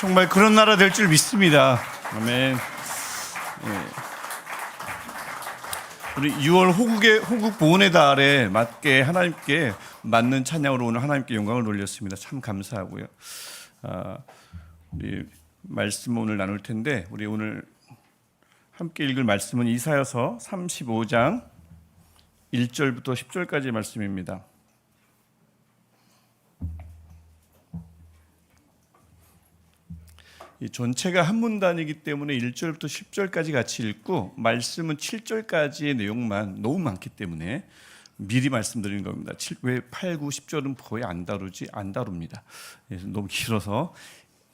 정말 그런 나라 될 줄 믿습니다. 아멘. 우리 6월 호국 보훈의 달에 맞게 하나님께 맞는 찬양으로 오늘 하나님께 영광을 돌렸습니다. 참 감사하고요. 우리 말씀 오늘 나눌 텐데 우리 오늘 함께 읽을 말씀은 이사야서 35장 1절부터 10절까지의 말씀입니다. 이 전체가 한 문단이기 때문에 1절부터 10절까지 같이 읽고 말씀은 7절까지의 내용만 너무 많기 때문에 미리 말씀드리는 겁니다. 왜 8, 9, 10절은 거의 안 다룹니다. 그래서 너무 길어서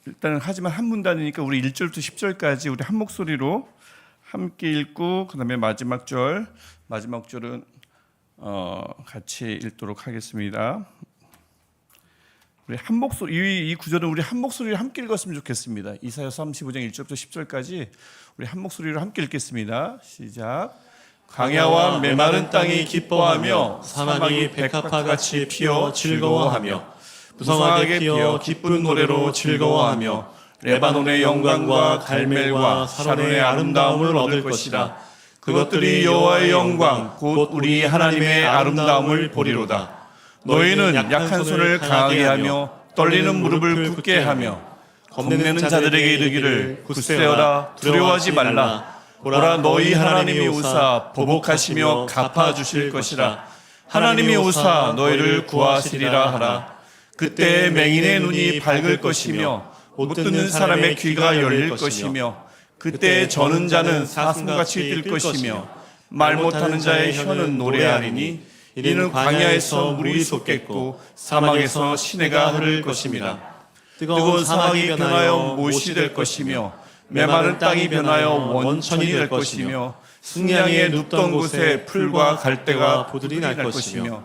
일단은 하지만 한 문단이니까 우리 1절부터 10절까지 우리 한 목소리로 함께 읽고 그다음에 마지막 절은 같이 읽도록 하겠습니다. 우리 한 목소리, 이 구절은 우리 한 목소리로 함께 읽었으면 좋겠습니다. 이사야서 35장 1절부터 10절까지 우리 한 목소리로 함께 읽겠습니다. 시작. 광야와 메마른 땅이 기뻐하며 사막이 백합화같이 피어 즐거워하며 무성하게 피어 기쁜 노래로 즐거워하며 레바논의 영광과 갈멜과 사론의 아름다움을 얻을 것이라. 그것들이 여호와의 영광 곧 우리 하나님의 아름다움을 보리로다. 너희는 약한 손을 강하게 하며 떨리는 무릎을 굳게 하며 겁내는 자들에게 이르기를 굳세어라 두려워하지 말라. 보라 너희 하나님이 오사 보복하시며 갚아주실 것이라. 하나님이 오사 너희를 구하시리라 하라. 그때 맹인의 눈이 밝을 것이며 못 듣는 사람의 귀가 열릴 것이며 그때 저는 자는 사슴같이 뛸 것이며 말 못하는 자의 혀는 노래하리니 이는 광야에서 물이 솟겠고 사막에서 시내가 흐를 것임이라. 뜨거운 사막이 변하여 못이 될 것이며 메마른 땅이 변하여 원천이 될 것이며 승량에 눕던 곳에 풀과 갈대가 보들이 날 것이며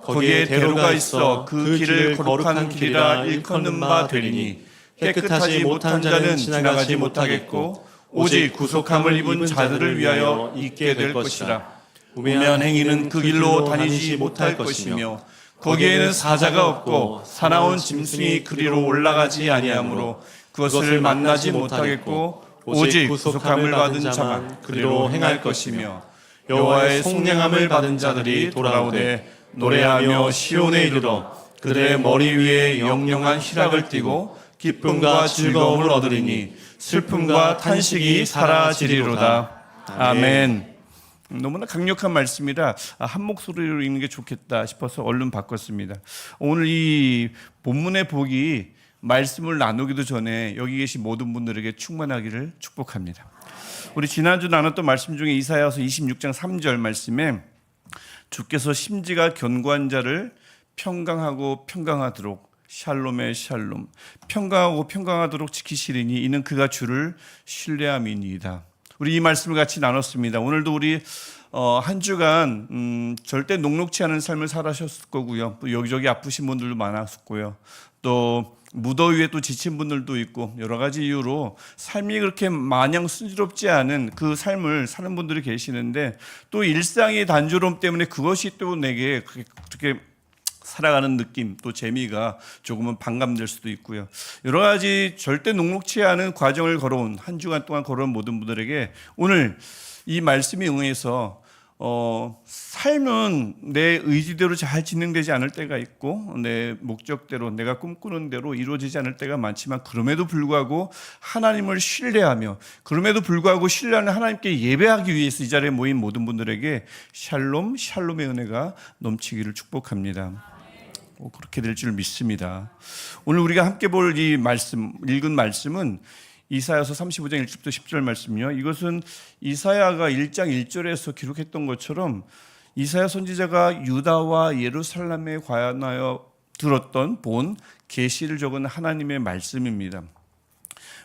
거기에 대로가 있어 그 길을 거룩한 길이라 일컫는 바 되리니 깨끗하지 못한 자는 지나가지 못하겠고 오직 구속함을 입은 자들을 위하여 있게 될 것이라. 우매한 행위는 그 길로 다니지 못할 것이며 거기에는 사자가 없고 사나운 짐승이 그리로 올라가지 아니하므로 그것을 만나지 못하겠고 오직 구속함을 받은 자만 그리로 행할 것이며 여호와의 속량함을 받은 자들이 돌아오되 노래하며 시온에 이르러 그들의 머리 위에 영영한 희락을 띠고 기쁨과 즐거움을 얻으리니 슬픔과 탄식이 사라지리로다. 아멘. 너무나 강력한 말씀이라 한 목소리로 읽는 게 좋겠다 싶어서 얼른 바꿨습니다. 오늘 이 본문의 복이 말씀을 나누기도 전에 여기 계신 모든 분들에게 충만하기를 축복합니다. 우리 지난주 나눴던 말씀 중에 이사야서 26장 3절 말씀에 주께서 심지가 견고한 자를 평강하고 평강하도록 샬롬의 샬롬 평강하고 평강하도록 지키시리니 이는 그가 주를 신뢰함이니이다. 우리 이 말씀을 같이 나눴습니다. 오늘도 우리 한 주간 절대 녹록치 않은 삶을 살아셨을 거고요. 또 여기저기 아프신 분들도 많았고요. 또 무더위에 또 지친 분들도 있고 여러 가지 이유로 삶이 그렇게 마냥 순조롭지 않은 그 삶을 사는 분들이 계시는데 또 일상의 단조로움 때문에 그것이 또 내게 그렇게 살아가는 느낌 또 재미가 조금은 반감될 수도 있고요. 여러 가지 절대 녹록치 않은 과정을 걸어온 한 주간 동안 걸어온 모든 분들에게 오늘 이 말씀에 응해서 삶은 내 의지대로 잘 진행되지 않을 때가 있고 내 목적대로 내가 꿈꾸는 대로 이루어지지 않을 때가 많지만 그럼에도 불구하고 하나님을 신뢰하며 그럼에도 불구하고 신뢰하는 하나님께 예배하기 위해서 이 자리에 모인 모든 분들에게 샬롬, 샬롬의 은혜가 넘치기를 축복합니다. 그렇게 될 줄 믿습니다. 오늘 우리가 함께 볼 이 말씀, 읽은 말씀은 이사야서 35장 1절부터 10절 말씀이요. 이것은 이사야가 1장 1절에서 기록했던 것처럼 이사야 선지자가 유다와 예루살렘에 관하여 들었던 본 계시를 적은 하나님의 말씀입니다.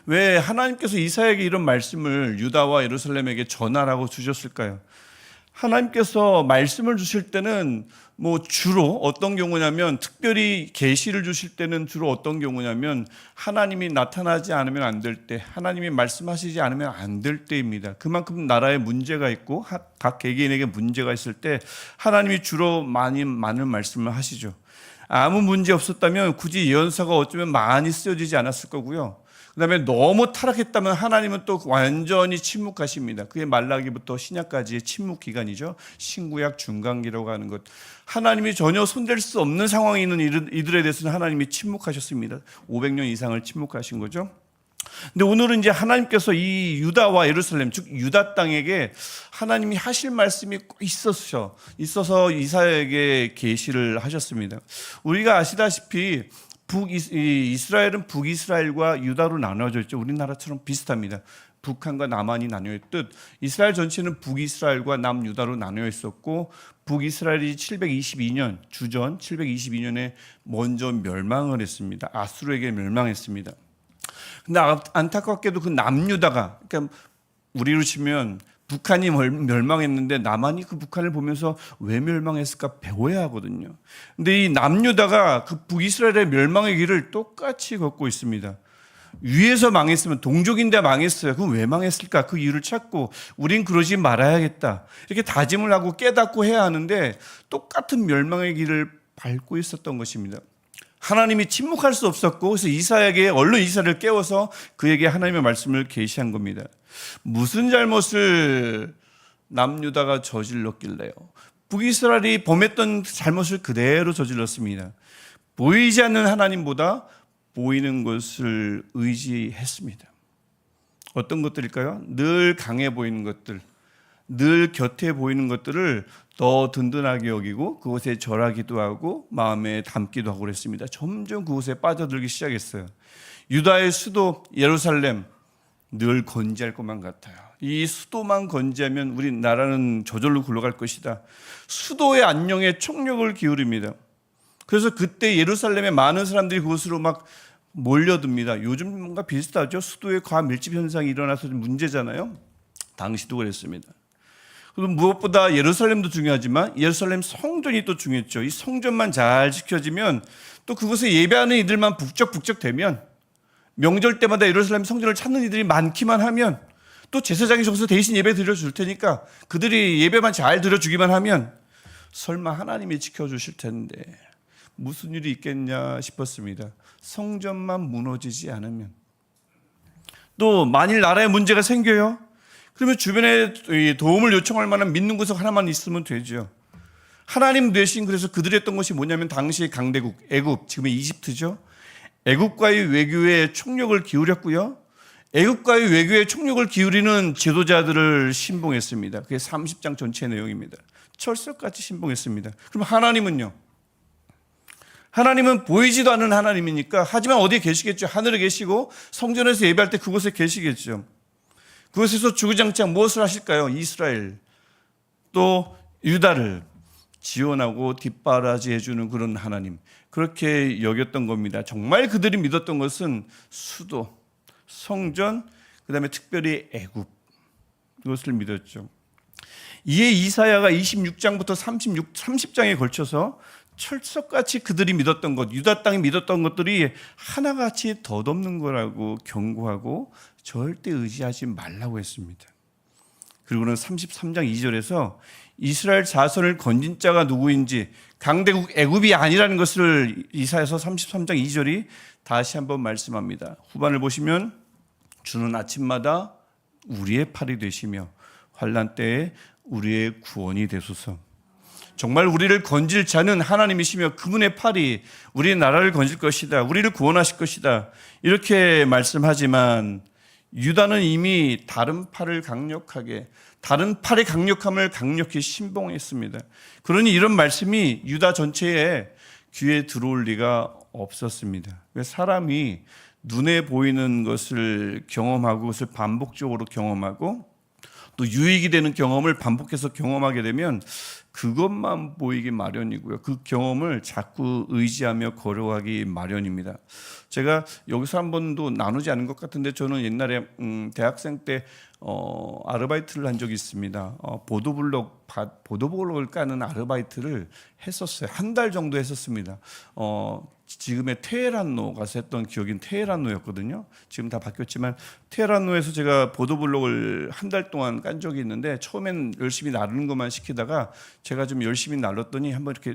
왜 하나님께서 이사야에게 이런 말씀을 유다와 예루살렘에게 전하라고 주셨을까요? 하나님께서 말씀을 주실 때는 주로 어떤 경우냐면 특별히 계시를 주실 때는 주로 어떤 경우냐면 하나님이 나타나지 않으면 안 될 때, 하나님이 말씀하시지 않으면 안 될 때입니다. 그만큼 나라에 문제가 있고 각 개개인에게 문제가 있을 때 하나님이 주로 많은 말씀을 하시죠. 아무 문제 없었다면 굳이 예언서가 어쩌면 많이 쓰여지지 않았을 거고요. 그다음에 너무 타락했다면 하나님은 또 완전히 침묵하십니다. 그게 말라기부터 신약까지의 침묵 기간이죠. 신구약 중간기라고 하는 것. 하나님이 전혀 손댈 수 없는 상황에 있는 이들에 대해서는 하나님이 침묵하셨습니다. 500년 이상을 침묵하신 거죠. 근데 오늘은 이제 하나님께서 이 유다와 예루살렘, 즉 유다 땅에게 하나님이 하실 말씀이 꼭 있어서 이사야에게 계시를 하셨습니다. 우리가 아시다시피 이스라엘은 북이스라엘과 유다로 나눠져 있죠. 우리나라처럼 비슷합니다. 북한과 남한이 나뉘어 있듯 이스라엘 전체는 북이스라엘과 남유다로 나뉘어 있었고, 북이스라엘이 722년 주전 722년에 먼저 멸망을 했습니다. 아수르에게 멸망했습니다. 근데 안타깝게도 그 남유다가, 그러니까 우리로 치면 북한이 멸망했는데 남한이 그 북한을 보면서 왜 멸망했을까 배워야 하거든요. 근데 이 남유다가 그 북이스라엘의 멸망의 길을 똑같이 걷고 있습니다. 위에서 망했으면, 동족인데 망했어요. 그럼 왜 망했을까? 그 이유를 찾고 우린 그러지 말아야겠다, 이렇게 다짐을 하고 깨닫고 해야 하는데 똑같은 멸망의 길을 밟고 있었던 것입니다. 하나님이 침묵할 수 없었고, 그래서 이사야에게 얼른 이사를 깨워서 그에게 하나님의 말씀을 계시한 겁니다. 무슨 잘못을 남유다가 저질렀길래요? 북이스라엘이 범했던 잘못을 그대로 저질렀습니다. 보이지 않는 하나님보다 보이는 것을 의지했습니다. 어떤 것들일까요? 늘 강해 보이는 것들, 늘 곁에 보이는 것들을 더 든든하게 여기고 그곳에 절하기도 하고 마음에 담기도 하고 그랬습니다. 점점 그곳에 빠져들기 시작했어요. 유다의 수도 예루살렘 늘 건재할 것만 같아요. 이 수도만 건재하면 우리 나라는 저절로 굴러갈 것이다. 수도의 안녕에 총력을 기울입니다. 그래서 그때 예루살렘에 많은 사람들이 그곳으로 막 몰려듭니다. 요즘 뭔가 비슷하죠. 수도에 과밀집 현상이 일어나서 문제잖아요. 당시도 그랬습니다. 그리고 무엇보다 예루살렘도 중요하지만 예루살렘 성전이 또 중요했죠. 이 성전만 잘 지켜지면, 또 그곳에 예배하는 이들만 북적북적 되면, 명절 때마다 예루살렘 성전을 찾는 이들이 많기만 하면, 또 제사장이 저기서 대신 예배 드려줄 테니까 그들이 예배만 잘 드려주기만 하면 설마 하나님이 지켜주실 텐데 무슨 일이 있겠냐 싶었습니다. 성전만 무너지지 않으면. 또 만일 나라에 문제가 생겨요? 그러면 주변에 도움을 요청할 만한 믿는 구석 하나만 있으면 되죠. 하나님 대신 그래서 그들이 했던 것이 뭐냐면, 당시 강대국 애굽, 지금의 이집트죠. 애굽과의 외교에 총력을 기울였고요. 애굽과의 외교에 총력을 기울이는 지도자들을 신봉했습니다. 그게 30장 전체 내용입니다. 철석같이 신봉했습니다. 그럼 하나님은요? 하나님은 보이지도 않는 하나님이니까, 하지만 어디에 계시겠죠? 하늘에 계시고 성전에서 예배할 때 그곳에 계시겠죠. 그곳에서 주구장창 무엇을 하실까요? 이스라엘 또 유다를 지원하고 뒷바라지해 주는 그런 하나님, 그렇게 여겼던 겁니다. 정말 그들이 믿었던 것은 수도, 성전, 그다음에 특별히 애굽, 이것을 믿었죠. 이에 이사야가 26장부터 30장에 걸쳐서 철석같이 그들이 믿었던 것, 유다 땅이 믿었던 것들이 하나같이 덧없는 거라고 경고하고 절대 의지하지 말라고 했습니다. 그리고는 33장 2절에서 이스라엘 자손을 건진 자가 누구인지, 강대국 애굽이 아니라는 것을 이사야서 33장 2절이 다시 한번 말씀합니다. 후반을 보시면, 주는 아침마다 우리의 팔이 되시며 환난 때에 우리의 구원이 되소서. 정말 우리를 건질 자는 하나님이시며 그분의 팔이 우리의 나라를 건질 것이다, 우리를 구원하실 것이다, 이렇게 말씀하지만 유다는 이미 다른 팔의 강력함을 강력히 신봉했습니다. 그러니 이런 말씀이 유다 전체에 귀에 들어올 리가 없었습니다. 사람이 눈에 보이는 것을 경험하고 그것을 반복적으로 경험하고 또 유익이 되는 경험을 반복해서 경험하게 되면 그것만 보이기 마련이고요. 그 경험을 자꾸 의지하며 걸어가기 마련입니다. 제가 여기서 한 번도 나누지 않은 것 같은데, 저는 옛날에 대학생 때 아르바이트를 한 적이 있습니다. 보도블록을 까는 아르바이트를 했었어요. 한 달 정도 했었습니다. 지금의 테헤란노 가서 했던 기억인 테헤란노였거든요. 지금 다 바뀌었지만 테헤란노에서 제가 보도블록을 한 달 동안 깐 적이 있는데, 처음엔 열심히 나르는 것만 시키다가 제가 좀 열심히 날랐더니 한번 이렇게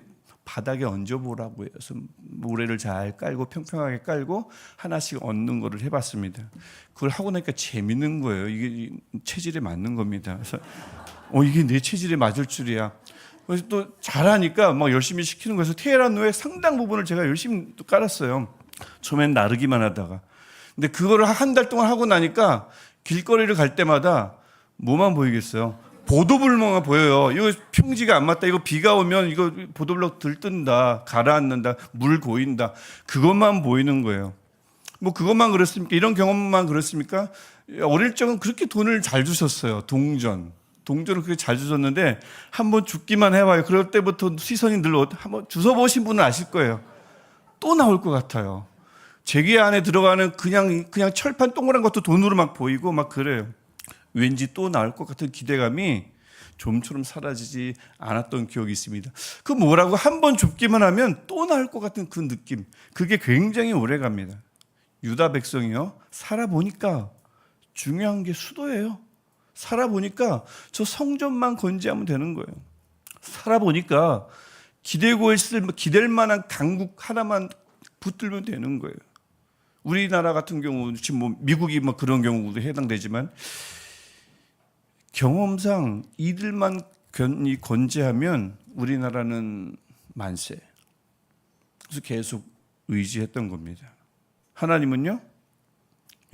바닥에 얹어보라고 해요. 그래서 모래를 잘 깔고 평평하게 깔고 하나씩 얹는 거를 해봤습니다. 그걸 하고 나니까 재밌는 거예요. 이게 체질에 맞는 겁니다. 그래서 이게 내 체질에 맞을 줄이야. 그래서 또 잘하니까 막 열심히 시키는 거에서 테헤란로의 상당 부분을 제가 열심히 또 깔았어요. 처음엔 나르기만 하다가. 근데 그거를 한 달 동안 하고 나니까 길거리를 갈 때마다 뭐만 보이겠어요? 보도블록만 보여요. 이거 평지가 안 맞다. 이거 비가 오면 이거 보도블록 들뜬다. 가라앉는다. 물 고인다. 그것만 보이는 거예요. 뭐 그것만 그렇습니까? 이런 경험만 그렇습니까? 어릴 적은 그렇게 돈을 잘 주셨어요. 동전을 그렇게 잘 주셨는데 한번 죽기만 해봐요. 그럴 때부터 시선이 늘 한번 주워보신 분은 아실 거예요. 또 나올 것 같아요. 제기 안에 들어가는 그냥 철판 동그란 것도 돈으로 막 보이고 막 그래요. 왠지 또 나올 것 같은 기대감이 좀처럼 사라지지 않았던 기억이 있습니다. 그 뭐라고 한번 줍기만 하면 또 나올 것 같은 그 느낌, 그게 굉장히 오래 갑니다. 유다 백성이요, 살아보니까 중요한 게 수도예요. 살아보니까 저 성전만 건재하면 되는 거예요. 살아보니까 기댈 만한 강국 하나만 붙들면 되는 거예요. 우리나라 같은 경우 지금 뭐 미국이 뭐 그런 경우도 해당되지만 경험상 이들만 건재하면 우리나라는 만세. 그래서 계속 의지했던 겁니다. 하나님은요,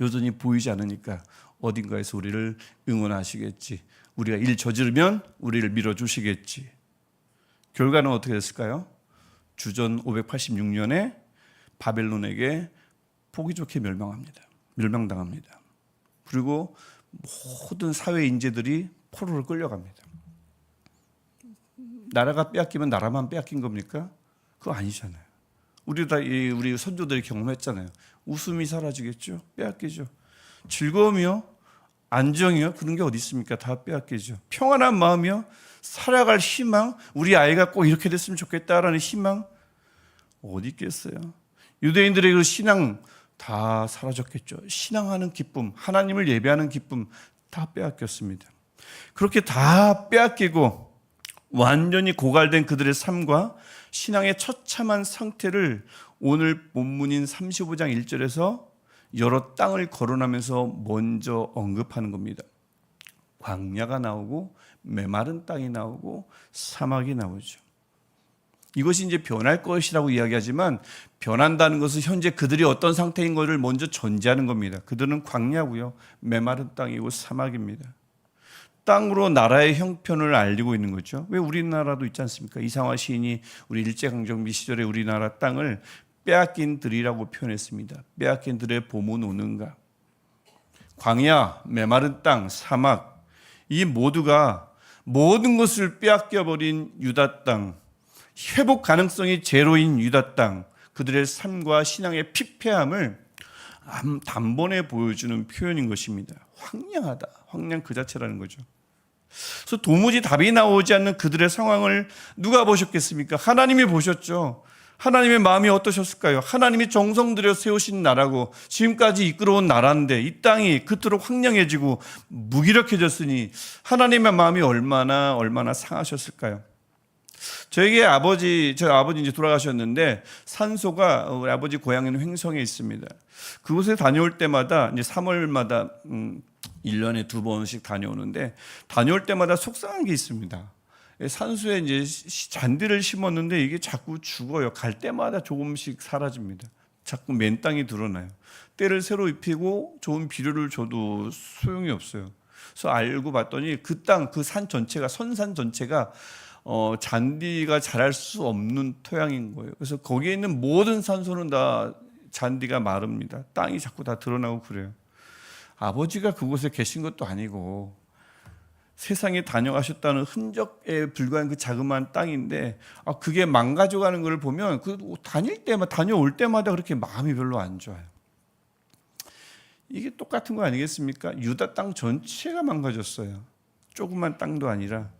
여전히 보이지 않으니까 어딘가에서 우리를 응원하시겠지. 우리가 일 저지르면 우리를 밀어주시겠지. 결과는 어떻게 됐을까요? 주전 586년에 바벨론에게 보기 좋게 멸망당합니다. 그리고 모든 사회 인재들이 포로로 끌려갑니다. 나라가 빼앗기면 나라만 빼앗긴 겁니까? 그거 아니잖아요. 우리 선조들이 경험했잖아요. 웃음이 사라지겠죠? 빼앗기죠. 즐거움이요? 안정이요? 그런 게 어디 있습니까? 다 빼앗기죠. 평안한 마음이요? 살아갈 희망? 우리 아이가 꼭 이렇게 됐으면 좋겠다라는 희망? 어디 있겠어요? 유대인들의 그 신앙 다 사라졌겠죠. 신앙하는 기쁨, 하나님을 예배하는 기쁨 다 빼앗겼습니다. 그렇게 다 빼앗기고 완전히 고갈된 그들의 삶과 신앙의 처참한 상태를 오늘 본문인 35장 1절에서 여러 땅을 거론하면서 먼저 언급하는 겁니다. 광야가 나오고 메마른 땅이 나오고 사막이 나오죠. 이것이 이제 변할 것이라고 이야기하지만 변한다는 것은 현재 그들이 어떤 상태인 것을 먼저 전제하는 겁니다. 그들은 광야고요, 메마른 땅이고 사막입니다. 땅으로 나라의 형편을 알리고 있는 거죠. 왜 우리나라도 있지 않습니까? 이상화 시인이 우리 일제강점기 시절에 우리나라 땅을 빼앗긴 들이라고 표현했습니다. 빼앗긴 들의 봄은 오는가. 광야, 메마른 땅, 사막, 이 모두가 모든 것을 빼앗겨버린 유다 땅, 회복 가능성이 제로인 유다 땅, 그들의 삶과 신앙의 피폐함을 단번에 보여주는 표현인 것입니다. 황량하다. 황량 그 자체라는 거죠. 그래서 도무지 답이 나오지 않는 그들의 상황을 누가 보셨겠습니까? 하나님이 보셨죠. 하나님의 마음이 어떠셨을까요? 하나님이 정성 들여 세우신 나라고 지금까지 이끌어온 나라인데 이 땅이 그토록 황량해지고 무기력해졌으니 하나님의 마음이 얼마나 상하셨을까요? 저희 아버지 이제 돌아가셨는데 산소가 우리 아버지 고향인 횡성에 있습니다. 그곳에 다녀올 때마다 이제 3월마다 1년에 2번씩 다녀오는데 다녀올 때마다 속상한 게 있습니다. 산소에 이제 잔디를 심었는데 이게 자꾸 죽어요. 갈 때마다 조금씩 사라집니다. 자꾸 맨 땅이 드러나요. 때를 새로 입히고 좋은 비료를 줘도 소용이 없어요. 그래서 알고 봤더니 그 땅, 그 산 전체가 선산 전체가 잔디가 자랄 수 없는 토양인 거예요. 그래서 거기에 있는 모든 산소는 다 잔디가 마릅니다. 땅이 자꾸 다 드러나고 그래요. 아버지가 그곳에 계신 것도 아니고 세상에 다녀가셨다는 흔적에 불과한 그 자그마한 땅인데 그게 망가져가는 걸 보면 다녀올 때마다 그렇게 마음이 별로 안 좋아요. 이게 똑같은 거 아니겠습니까? 유다 땅 전체가 망가졌어요. 조그만 땅도 아니라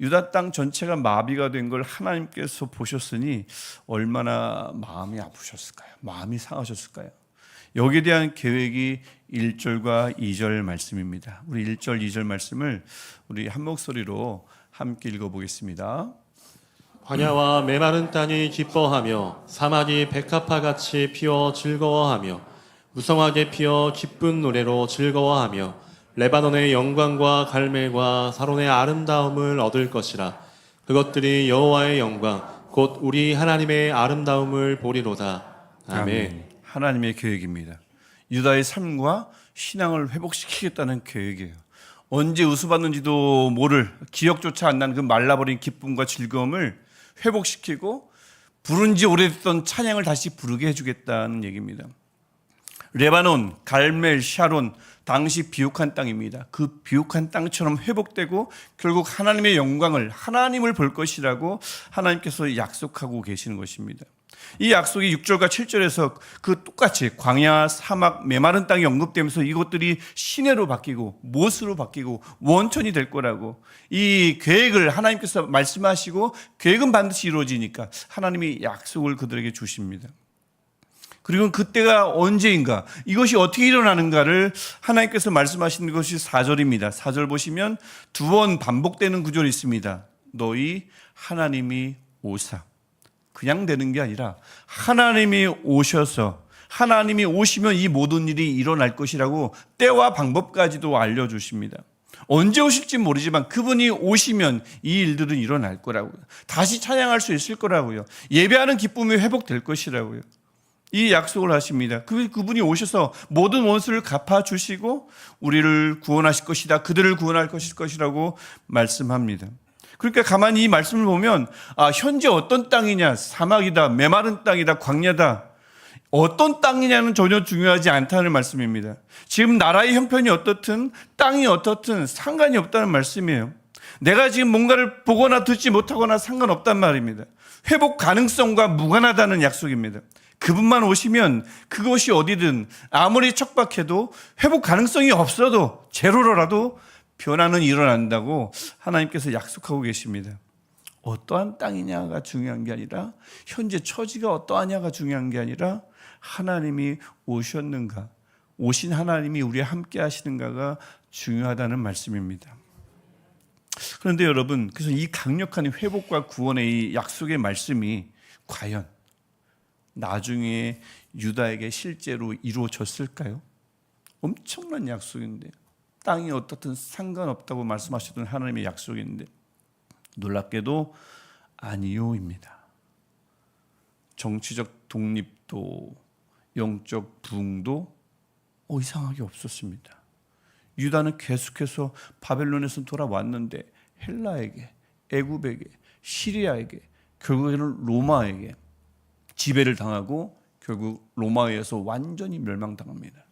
유다 땅 전체가 마비가 된 걸 하나님께서 보셨으니 얼마나 마음이 아프셨을까요? 마음이 상하셨을까요? 여기에 대한 계획이 1절과 2절 말씀입니다. 우리 1절, 2절 말씀을 우리 한 목소리로 함께 읽어보겠습니다. 광야와 메마른 땅이 기뻐하며 사막이 백합화같이 피어 즐거워하며 무성하게 피어 기쁜 노래로 즐거워하며 레바논의 영광과 갈멜과 사론의 아름다움을 얻을 것이라. 그것들이 여호와의 영광 곧 우리 하나님의 아름다움을 보리로다. 아멘. 하나님의 계획입니다. 유다의 삶과 신앙을 회복시키겠다는 계획이에요. 언제 우수받는지도 모를 기억조차 안 나는 그 말라버린 기쁨과 즐거움을 회복시키고 부른 지 오래됐던 찬양을 다시 부르게 해주겠다는 얘기입니다. 레바논, 갈멜, 샤론, 당시 비옥한 땅입니다. 그 비옥한 땅처럼 회복되고 결국 하나님의 영광을, 하나님을 볼 것이라고 하나님께서 약속하고 계시는 것입니다. 이 약속이 6절과 7절에서 그 똑같이 광야, 사막, 메마른 땅이 언급되면서 이것들이 시내로 바뀌고 못으로 바뀌고 원천이 될 거라고, 이 계획을 하나님께서 말씀하시고 계획은 반드시 이루어지니까 하나님이 약속을 그들에게 주십니다. 그리고 그때가 언제인가, 이것이 어떻게 일어나는가를 하나님께서 말씀하시는 것이 4절입니다. 4절 보시면 두 번 반복되는 구절이 있습니다. 너희 하나님이 오사. 그냥 되는 게 아니라 하나님이 오셔서, 하나님이 오시면 이 모든 일이 일어날 것이라고 때와 방법까지도 알려주십니다. 언제 오실지 모르지만 그분이 오시면 이 일들은 일어날 거라고요. 다시 찬양할 수 있을 거라고요. 예배하는 기쁨이 회복될 것이라고요. 이 약속을 하십니다. 그분이 오셔서 모든 원수를 갚아주시고 우리를 구원하실 것이다, 그들을 구원할 것이라고 말씀합니다. 그러니까 가만히 이 말씀을 보면 현재 어떤 땅이냐, 사막이다, 메마른 땅이다, 광야다, 어떤 땅이냐는 전혀 중요하지 않다는 말씀입니다. 지금 나라의 형편이 어떻든 땅이 어떻든 상관이 없다는 말씀이에요. 내가 지금 뭔가를 보거나 듣지 못하거나 상관없단 말입니다. 회복 가능성과 무관하다는 약속입니다. 그분만 오시면 그것이 어디든 아무리 척박해도 회복 가능성이 없어도 제로로라도 변화는 일어난다고 하나님께서 약속하고 계십니다. 어떠한 땅이냐가 중요한 게 아니라, 현재 처지가 어떠하냐가 중요한 게 아니라 하나님이 오셨는가, 오신 하나님이 우리와 함께 하시는가가 중요하다는 말씀입니다. 그런데 여러분, 그래서 이 강력한 회복과 구원의 이 약속의 말씀이 과연 나중에 유다에게 실제로 이루어졌을까요? 엄청난 약속인데, 땅이 어떻든 상관없다고 말씀하셨던 하나님의 약속인데 놀랍게도 아니요입니다. 정치적 독립도 영적 부흥도 이상하게 없었습니다. 유다는 계속해서 바벨론에서 돌아왔는데 헬라에게, 애굽에게, 시리아에게, 결국에는 로마에게 지배를 당하고 결국 로마에 의해서 완전히 멸망당합니다.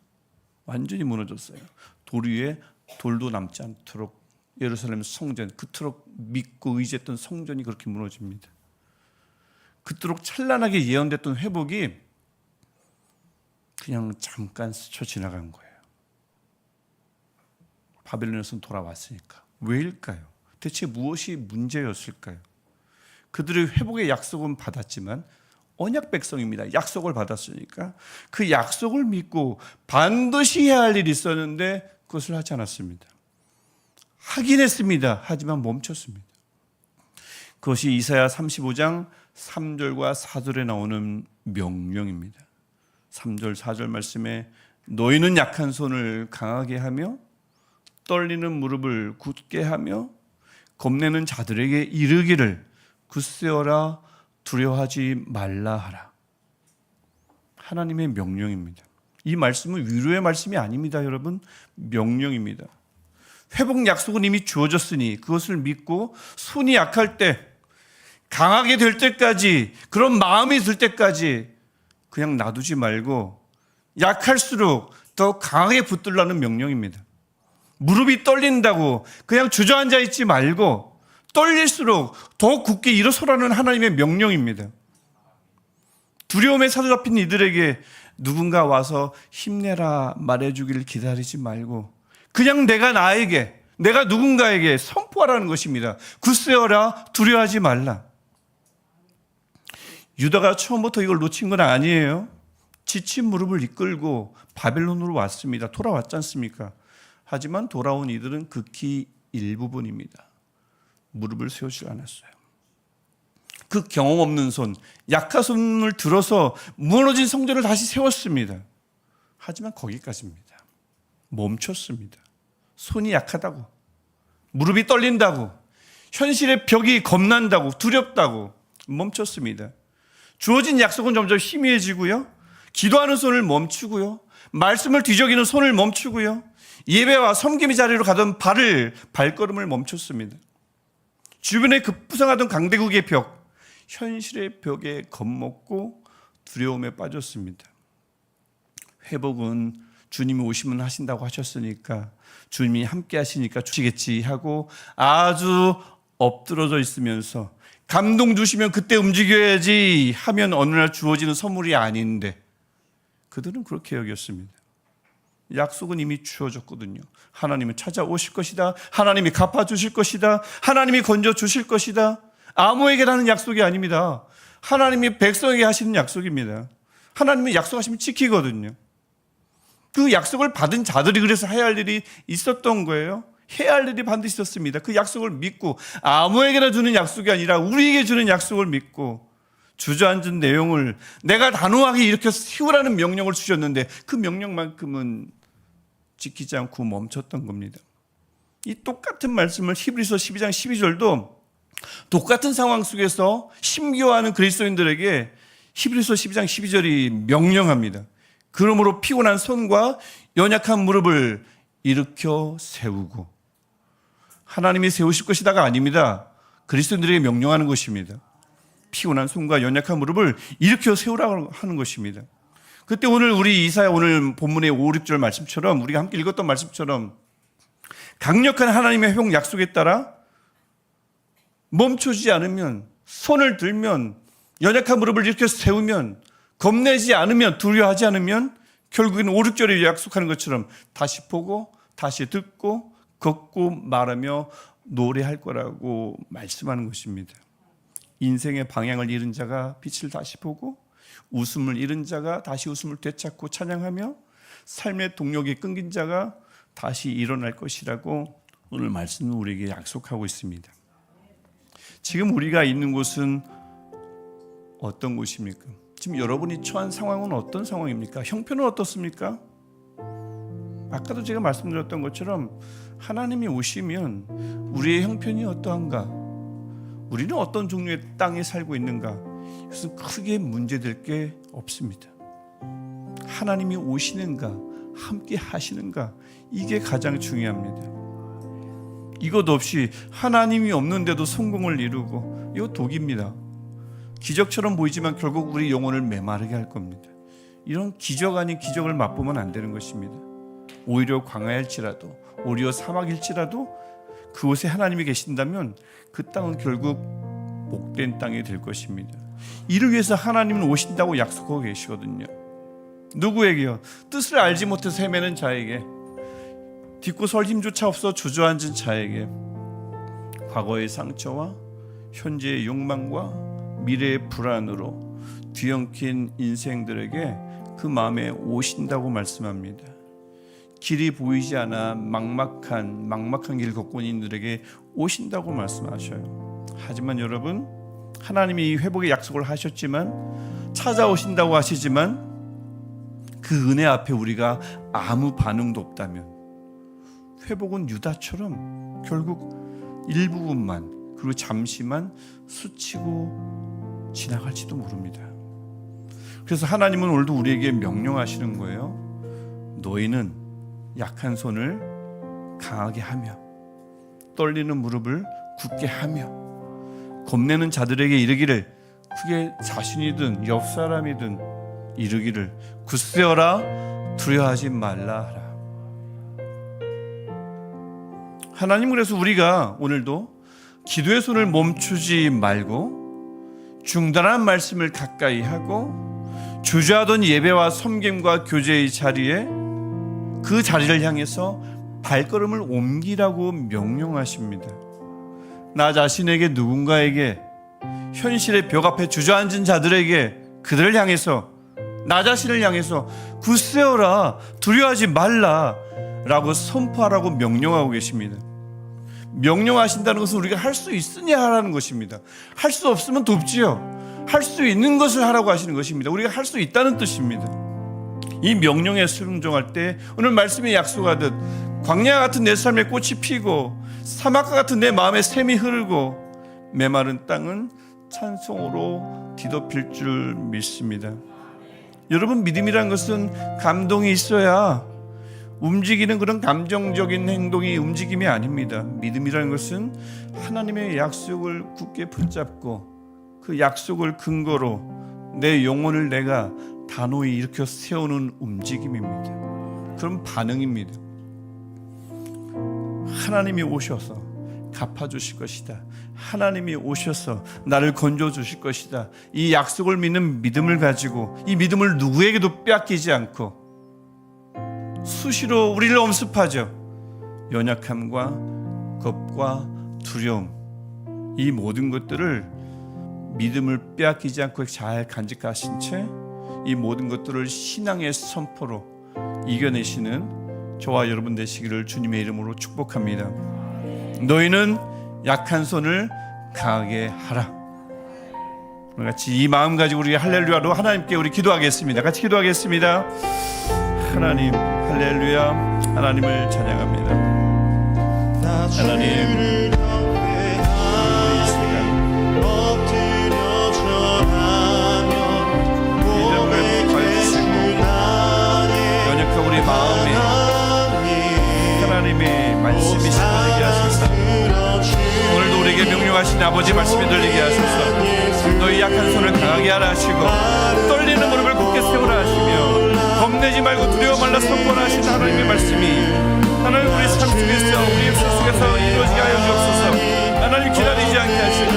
완전히 무너졌어요. 돌 위에 돌도 남지 않도록 예루살렘 성전, 그토록 믿고 의지했던 성전이 그렇게 무너집니다. 그토록 찬란하게 예언됐던 회복이 그냥 잠깐 스쳐 지나간 거예요. 바벨론에서 돌아왔으니까. 왜일까요? 대체 무엇이 문제였을까요? 그들의 회복의 약속은 받았지만 언약 백성입니다. 약속을 받았으니까 그 약속을 믿고 반드시 해야 할 일이 있었는데 그것을 하지 않았습니다. 하긴 했습니다. 하지만 멈췄습니다. 그것이 이사야 35장 3절과 4절에 나오는 명령입니다. 3절 4절 말씀에 너희는 약한 손을 강하게 하며 떨리는 무릎을 굳게 하며 겁내는 자들에게 이르기를 굳세어라 두려워하지 말라 하라. 하나님의 명령입니다. 이 말씀은 위로의 말씀이 아닙니다, 여러분. 명령입니다. 회복 약속은 이미 주어졌으니 그것을 믿고 손이 약할 때, 강하게 될 때까지, 그런 마음이 들 때까지 그냥 놔두지 말고 약할수록 더 강하게 붙들라는 명령입니다. 무릎이 떨린다고 그냥 주저앉아 있지 말고 떨릴수록 더 굳게 일어서라는 하나님의 명령입니다. 두려움에 사로잡힌 이들에게 누군가 와서 힘내라 말해주기를 기다리지 말고 그냥 내가 누군가에게 선포하라는 것입니다. 굳세어라, 두려워하지 말라. 유다가 처음부터 이걸 놓친 건 아니에요. 지친 무릎을 이끌고 바벨론으로 왔습니다. 돌아왔지 않습니까? 하지만 돌아온 이들은 극히 일부분입니다. 무릎을 세우지 않았어요. 그 경험 없는 손, 약한 손을 들어서 무너진 성전을 다시 세웠습니다. 하지만 거기까지입니다. 멈췄습니다. 손이 약하다고, 무릎이 떨린다고, 현실의 벽이 겁난다고, 두렵다고 멈췄습니다. 주어진 약속은 점점 희미해지고요, 기도하는 손을 멈추고요, 말씀을 뒤적이는 손을 멈추고요, 예배와 섬김의 자리로 가던 발걸음을 멈췄습니다. 주변에 급부상하던 강대국의 벽, 현실의 벽에 겁먹고 두려움에 빠졌습니다. 회복은 주님이 오시면 하신다고 하셨으니까, 주님이 함께 하시니까 주시겠지 하고 아주 엎드러져 있으면서 감동 주시면 그때 움직여야지 하면 어느 날 주어지는 선물이 아닌데, 그들은 그렇게 여겼습니다. 약속은 이미 주어졌거든요. 하나님은 찾아오실 것이다, 하나님이 갚아주실 것이다, 하나님이 건져주실 것이다. 아무에게라는 약속이 아닙니다. 하나님이 백성에게 하시는 약속입니다. 하나님이 약속하시면 지키거든요. 그 약속을 받은 자들이 그래서 해야 할 일이 있었던 거예요. 해야 할 일이 반드시 있었습니다. 그 약속을 믿고, 아무에게나 주는 약속이 아니라 우리에게 주는 약속을 믿고, 주저앉은 내용을 내가 단호하게 이렇게 세우라는 명령을 주셨는데 그 명령만큼은 지키지 않고 멈췄던 겁니다. 이 똑같은 말씀을 히브리서 12장 12절도 똑같은 상황 속에서 심기어하는 그리스도인들에게 히브리서 12장 12절이 명령합니다. 그러므로 피곤한 손과 연약한 무릎을 일으켜 세우고. 하나님이 세우실 것이다가 아닙니다. 그리스도인들에게 명령하는 것입니다. 피곤한 손과 연약한 무릎을 일으켜 세우라고 하는 것입니다. 그때 오늘 우리 이사야 오늘 본문의 5, 6절 말씀처럼, 우리가 함께 읽었던 말씀처럼 강력한 하나님의 회복 약속에 따라 멈추지 않으면, 손을 들면, 연약한 무릎을 일으켜 세우면, 겁내지 않으면, 두려워하지 않으면 결국에는 5, 6절에 약속하는 것처럼 다시 보고 다시 듣고 걷고 말하며 노래할 거라고 말씀하는 것입니다. 인생의 방향을 잃은 자가 빛을 다시 보고, 웃음을 잃은 자가 다시 웃음을 되찾고 찬양하며, 삶의 동력이 끊긴 자가 다시 일어날 것이라고 오늘 말씀은 우리에게 약속하고 있습니다. 지금 우리가 있는 곳은 어떤 곳입니까? 지금 여러분이 처한 상황은 어떤 상황입니까? 형편은 어떻습니까? 아까도 제가 말씀드렸던 것처럼 하나님이 오시면 우리의 형편이 어떠한가, 우리는 어떤 종류의 땅에 살고 있는가, 이것은 크게 문제될 게 없습니다. 하나님이 오시는가, 함께 하시는가, 이게 가장 중요합니다. 이것 없이 하나님이 없는데도 성공을 이루고, 이거 독입니다. 기적처럼 보이지만 결국 우리 영혼을 메마르게 할 겁니다. 이런 기적 아닌 기적을 맛보면 안 되는 것입니다. 오히려 광야일지라도, 오히려 사막일지라도 그곳에 하나님이 계신다면 그 땅은 결국 복된 땅이 될 것입니다. 이를 위해서 하나님은 오신다고 약속하고 계시거든요. 누구에게요? 뜻을 알지 못해서 헤매는 자에게, 딛고 설 힘조차 없어 주저앉은 자에게, 과거의 상처와 현재의 욕망과 미래의 불안으로 뒤엉킨 인생들에게 그 마음에 오신다고 말씀합니다. 길이 보이지 않아 막막한 길 걷고 있는 이들에게 오신다고 말씀하셔요. 하지만 여러분, 하나님이 회복의 약속을 하셨지만, 찾아오신다고 하시지만 그 은혜 앞에 우리가 아무 반응도 없다면 회복은 유다처럼 결국 일부분만, 그리고 잠시만 스치고 지나갈지도 모릅니다. 그래서 하나님은 오늘도 우리에게 명령하시는 거예요. 너희는 약한 손을 강하게 하며, 떨리는 무릎을 굳게 하며, 겁내는 자들에게 이르기를, 그게 자신이든 옆 사람이든 이르기를, 굳세어라, 두려워하지 말라 하라. 하나님, 그래서 우리가 오늘도 기도의 손을 멈추지 말고 중단한 말씀을 가까이 하고 주저하던 예배와 섬김과 교제의 자리에, 그 자리를 향해서 발걸음을 옮기라고 명령하십니다. 나 자신에게, 누군가에게, 현실의 벽 앞에 주저앉은 자들에게, 그들을 향해서, 나 자신을 향해서 굳세어라, 두려워하지 말라 라고 선포하라고 명령하고 계십니다. 명령하신다는 것은 우리가 할 수 있으냐 하라는 것입니다. 할 수 없으면 돕지요. 할 수 있는 것을 하라고 하시는 것입니다. 우리가 할 수 있다는 뜻입니다. 이 명령에 순종할 때 오늘 말씀에 약속하듯 광야 같은 내 삶에 꽃이 피고 사막과 같은 내 마음에 샘이 흐르고 메마른 땅은 찬송으로 뒤덮일 줄 믿습니다. 여러분, 믿음이란 것은 감동이 있어야 움직이는 그런 감정적인 행동이 움직임이 아닙니다. 믿음이라는 것은 하나님의 약속을 굳게 붙잡고 그 약속을 근거로 내 영혼을 내가 단호히 일으켜 세우는 움직임입니다. 그런 반응입니다. 하나님이 오셔서 갚아주실 것이다. 하나님이 오셔서 나를 건져주실 것이다. 이 약속을 믿는 믿음을 가지고 이 믿음을 누구에게도 빼앗기지 않고 수시로 우리를 엄습하죠. 연약함과 겁과 두려움, 이 모든 것들을 믿음을 빼앗기지 않고 잘 간직하신 채 이 모든 것들을 신앙의 선포로 이겨내시는 저와 여러분 되시기를 주님의 이름으로 축복합니다. 너희는 약한 손을 강하게 하라. 우리 같이 이 마음 가지고 우리 할렐루야로 하나님께 우리 기도하겠습니다. 같이 기도하겠습니다. 하나님, 할렐루야. 하나님을 찬양합니다. 하나님, 우리 마음에 하나님의 말씀이 심어지게 하소서. 오늘도 우리에게 명령하신 아버지 말씀이 들리게 하소서. 너희 약한 손을 강하게 하라 하시고 떨리는 무릎을 굳게 세우라 하시며 겁내지 말고 두려워 말라 선포하라 하신 하나님의 말씀이 하나님 우리 삶 속에서 우리 역사 속에서 이루어지게 하여 주옵소서. 하나님 기다리지 않게 하시고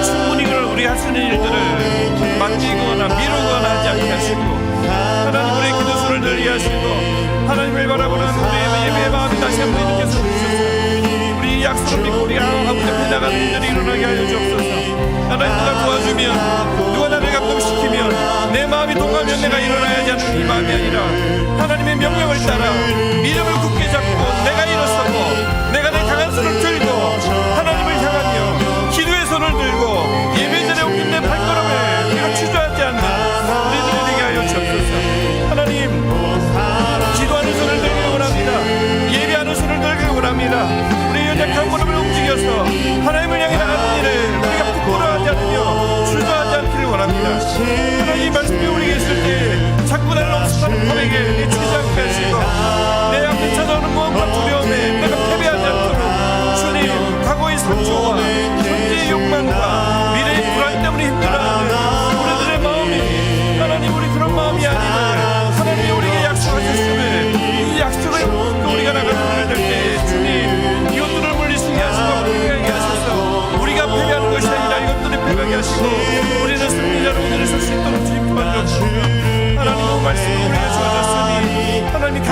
충분히 우리 할 수 있는 일들을 맡기거나 미루거나 하지 않게 하시고 하나님 우리의 기도소를 들리게 하시고 하나님을 바라보는 우리의 예배의 마음이 다시 한번 일으켜서 주셔서 우리 약속을 믿고 우리 아버지 앞에 나가는 일들이 일어나게 하여 주옵소서. 하나님 누가 도와주면 누가 나를 감동시키면 내 마음이 동하면 내가 일어나야지 하는 이 마음이 아니라 하나님의 명령을 따라 믿음을 굳게 잡고 내가 일어서고 내가 내 강한 손을 들고 하나님을 향하며 기도의 손을 들고 예배전에 옮긴 내 발걸음을 내가 주저하지 않는 우리들이 되게 하여 주옵소서. 하나님, 기도하는 손을 들기를 원합니다. 예배하는 손을 들기를 원합니다. 우리의 연약한 무릎을 움직여서 하나님을 향해 나가는 일을 우리가 부끄러워하지 않으며 주저하지 않기를 원합니다. 하나님 말씀이 우리에게 있을 때 자꾸 나를 엄습하는 법에게 내치지 않게 하시고 내 앞에 찾아오는 무언가 두려움에 내가 패배하지 않도록 주님, 과거의 상처와 현재의 욕망과 미래의 불안 때문에 힘들어하는 우리들의 마음이 하나님 우리 그런 마음이 아니라 하나님이 우리에게 약속하셨음을 이 약속을 또 우리가 나가는 때 주님 이것들을 물리치게 하시고 패배하게 하셔서 우리가 패배하는 것이 아니라 이것들을 패배하게 하시고 우리는 승리자로 오늘을 설 수 있도록 주님 도와주옵소서. 하나님의 말씀을 우리가 주어졌으니 하나님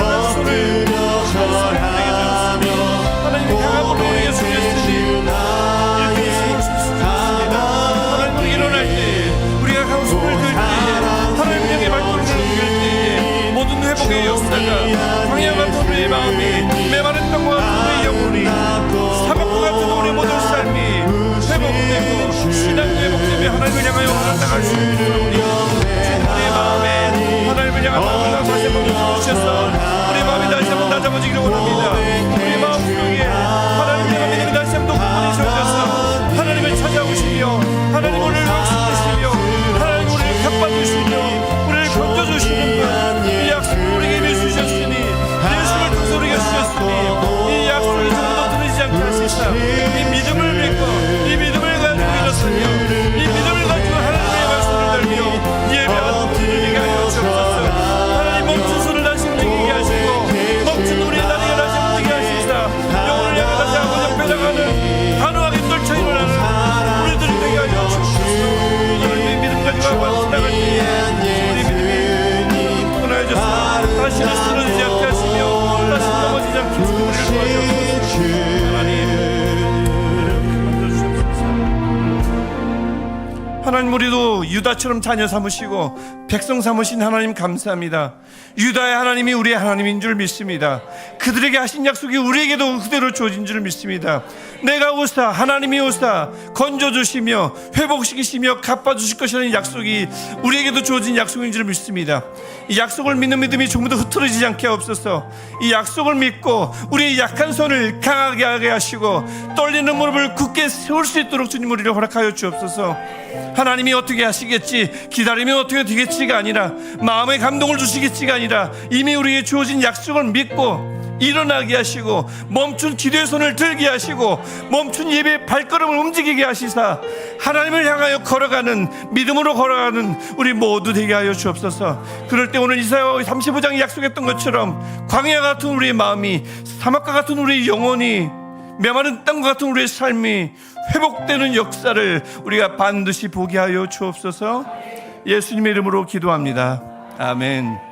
사랑하는 우리도 유다처럼 자녀 삼으시고 백성 삼으신 하나님 감사합니다. 유다의 하나님이 우리의 하나님인 줄 믿습니다. 그들에게 하신 약속이 우리에게도 그대로 주어진 줄 믿습니다. 내가 오사 하나님이 오사 건져주시며 회복시키시며 갚아주실 것이라는 약속이 우리에게도 주어진 약속인 줄 믿습니다. 이 약속을 믿는 믿음이 조금 더 흐트러지지 않게 하옵소서. 이 약속을 믿고 우리의 약한 손을 강하게 하게 하시고 떨리는 무릎을 굳게 세울 수 있도록 주님 우리를 허락하여 주옵소서. 하나님이 어떻게 하시겠지, 기다리면 어떻게 되겠지가 아니라, 마음의 감동을 주시겠지가 아니라, 이미 우리에게 주어진 약속을 믿고 일어나게 하시고 멈춘 기도의 손을 들게 하시고 멈춘 예배의 발걸음을 움직이게 하시사 하나님을 향하여 걸어가는, 믿음으로 걸어가는 우리 모두 되게 하여 주옵소서. 그럴 때 오늘 이사야 35장이 약속했던 것처럼 광야 같은 우리의 마음이, 사막과 같은 우리의 영혼이, 메마른 땅과 같은 우리의 삶이 회복되는 역사를 우리가 반드시 보게 하여 주옵소서. 예수님의 이름으로 기도합니다. 아멘.